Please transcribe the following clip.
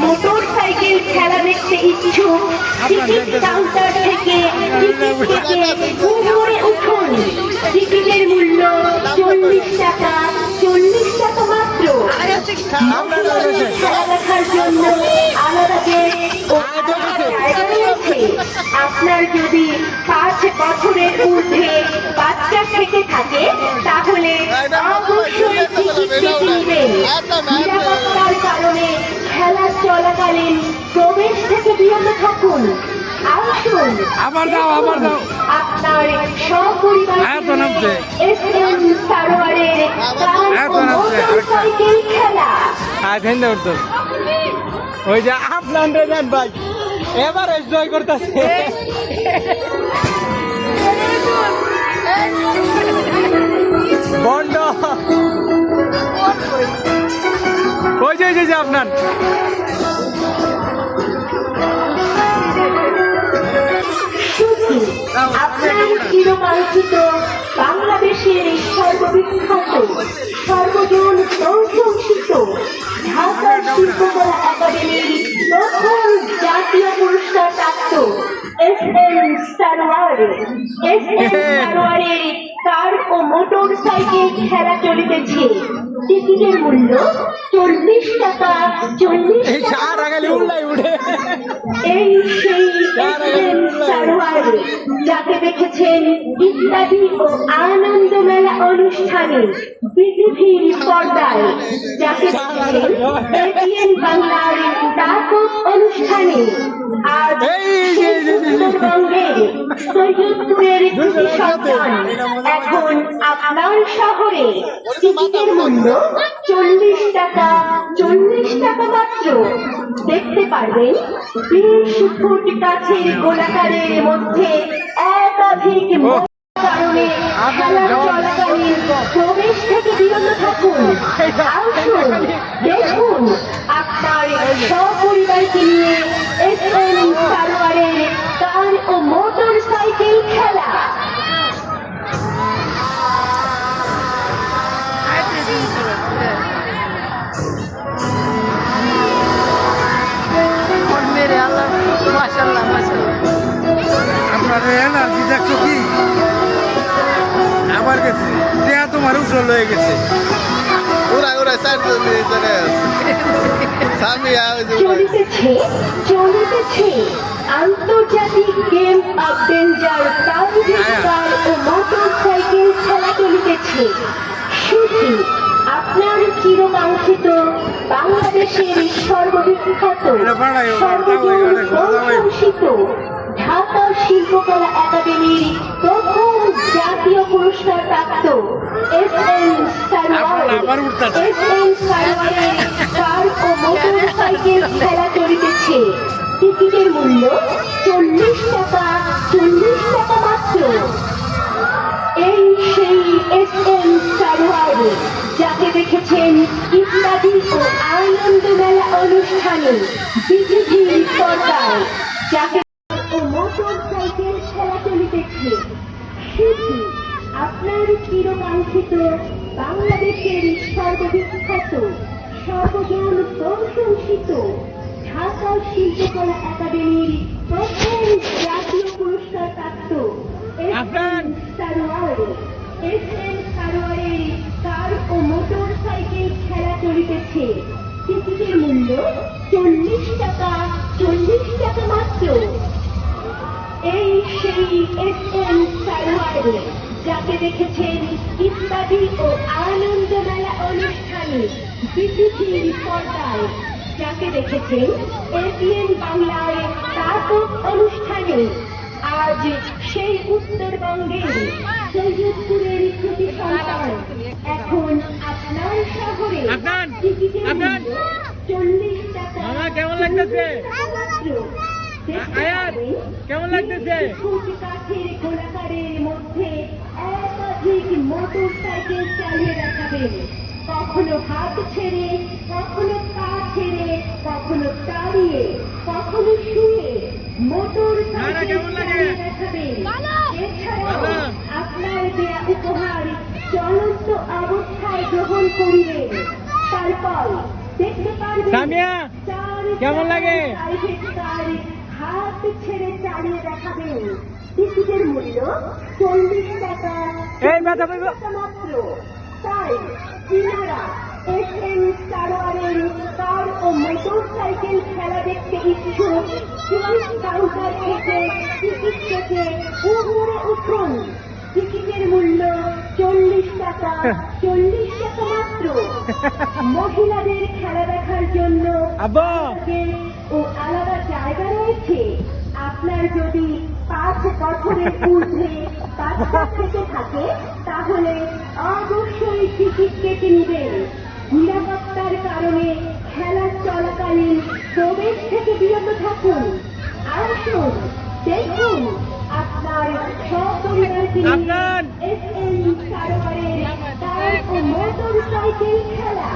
Motor cycle খেলা দেখতে ইচ্ছুক টিকিট কাউন্টার থেকে উঠুন। টিকিটের মূল্য 40 টাকা, 40 টাকা মাত্র। খেলা দেখার জন্য আলাদা আপনার যদি 5 বছরের ঊর্ধ্বে বাচ্চা থেকে থাকে তাহলে অবশ্যই টিকিট কেটে নেবেন। নিরাপত্তার কারণে খেলা চলাকালীন প্রবেশ থেকে বিরত থাকুন। আসুন আপনার সপরিবার SM সারোয়ারের মোটরসাইকেল খেলা। ওই যে আপনার ভাই এবার জয় করতেছে। বন্ড ওই যে আপনার আপনার চিরকাঙ্ক্ষিত বাংলাদেশের সর্ববিখ্যাত সর্বজন প্রশংসিত ঢাকা শিল্পকলা একাডেমির প্রথম জাতীয় পুরস্কার প্রাপ্ত SM সারোয়ারের কার ও মোটর সাইকেল খেলা চলিতেছে। টিকিটের মূল্য 40 টাকা, 40 এই সেই SM সারোয়ার যাকে দেখেছেন ইত্যাদি ও আনন্দ মেলা অনুষ্ঠানে পৃথিবীর পর্দায়, যাকে দেখেছেন ATN বাংলার নাটক অনুষ্ঠানে। আজ উত্তরবঙ্গের সৈয়দপুরের কৃতি সন্তান এখন আপনার শহরে। টিকিটের মূল্য 40 টাকা, 40 টাকা মাত্র। দেখতে পারবেন 20 ফুট কাছের গোলাকারের মধ্যে একাধিক কারণে খেলা চলাকালীন প্রবেশ থেকে বিরত থাকুন। আসুন দেখুন আপনার সপরিবারকে নিয়ে SM সারোয়ারের কার ও মোটর সাইকেল খেলা। আপনার এনার্জি দেখছো কি আমার কাছে দেয়া তোমার উজ্জ্বল হয়ে গেছে। চলিতেছে আন্তর্জাতিক গেম অফ ডেঞ্জার কার ও মোটর সাইকেল খেলা চলিতেছে। শুধু আপনার চিরকাঙ্ক্ষিত বাংলাদেশের সর্ববিখ্যাত সর্বজন প্রশংসিত ঢাকা শিল্পকলা একাডেমির প্রথম জাতীয় পুরস্কার প্রাপ্ত SM সারোয়ারের কার ও মোটর সাইকেল খেলা চলিতেছে। টিকিটের মূল্য 40 টাকা, 40 টাকা মাত্র। এই সেই SM সারোয়ার যাকে দেখেছেন ইত্যাদি ও আনন্দ মেলা অনুষ্ঠানে পৃথিবীর পর্দায়, যাকে ও মোটর সাইকেল খেলা চলিতেছে। শুধু আপনার চিরকাঙ্ক্ষিত বাংলাদেশের সর্ববিখ্যাত সর্বজন প্রশংসিত ঢাকা শিল্পকলা একাডেমির প্রথম জাতীয় পুরস্কার প্রাপ্ত SM সারোয়ারের কার ও মোটর সাইকেল খেলা চলিতেছে। টিকিটের মূল্য 40 টাকা, 40 টাকা মাত্র। এই সেই SM সারোয়ার যাকে দেখেছেন ইত্যাদি ও আনন্দ মেলা অনুষ্ঠানে পৃথিবীর পর্দায়, যাকে দেখেছেন ATN বাংলার নাটক অনুষ্ঠানে। আজ সেই উত্তরবঙ্গের সৈয়দপুরের কৃতি সন্তান এখন আপনার শহরে। টিকিটের মূল্য 40 টাকা। কেমন লাগতেছে? কেমন লাগতেছে? কাঠের গোলাকারের মধ্যে একাধিক মোটর সাইকেল চালিয়ে দেখাবেন। কখনো হাত ছেড়ে, কখনো পা ছেড়ে, কখনো দাঁড়িয়ে, কখনো শুয়ে মোটর সাইকেল চালিয়ে দেখাবেন। এছাড়াও আপনার দেয়া উপহার চল গ্রহণ করিবেন। তারপর দেখতে পারবেন সামিয়া, কেমন লাগে? প্রাইভেট কার হাত ছেড়ে চালিয়ে দেখাবেন। টিকিটের মূল্য 40 টাকা এই ব্যথা পাইব। মাত্র। তাই কিনারা FM সারোয়ারের কার ও মোটর সাইকেল খেলা দেখতে ইচ্ছুক টিকিট কাউন্টার থেকে টিকিট কেটে উপরে উঠুন। টিকিটের মূল্য 40 টাকা, 40 টাকা মাত্র। মহিলাদের খেলা দেখার জন্য আব্বা। আলাদা ও আলাদা জায়গা রয়েছে। আপনার যদি 5 বছরের ঊর্ধ্বে বাচ্চা থেকে থাকে তাহলে অবশ্যই টিকিট কেটে নেবেন। নিরাপত্তার কারণে খেলা চলাকালীন প্রবেশ থেকে বিরত থাকুন। আসুন, দেখুন আপনার সপরিবারকে নিয়ে আপনার FM সারোয়ারের কার ও মোটর সাইকেল খেলা।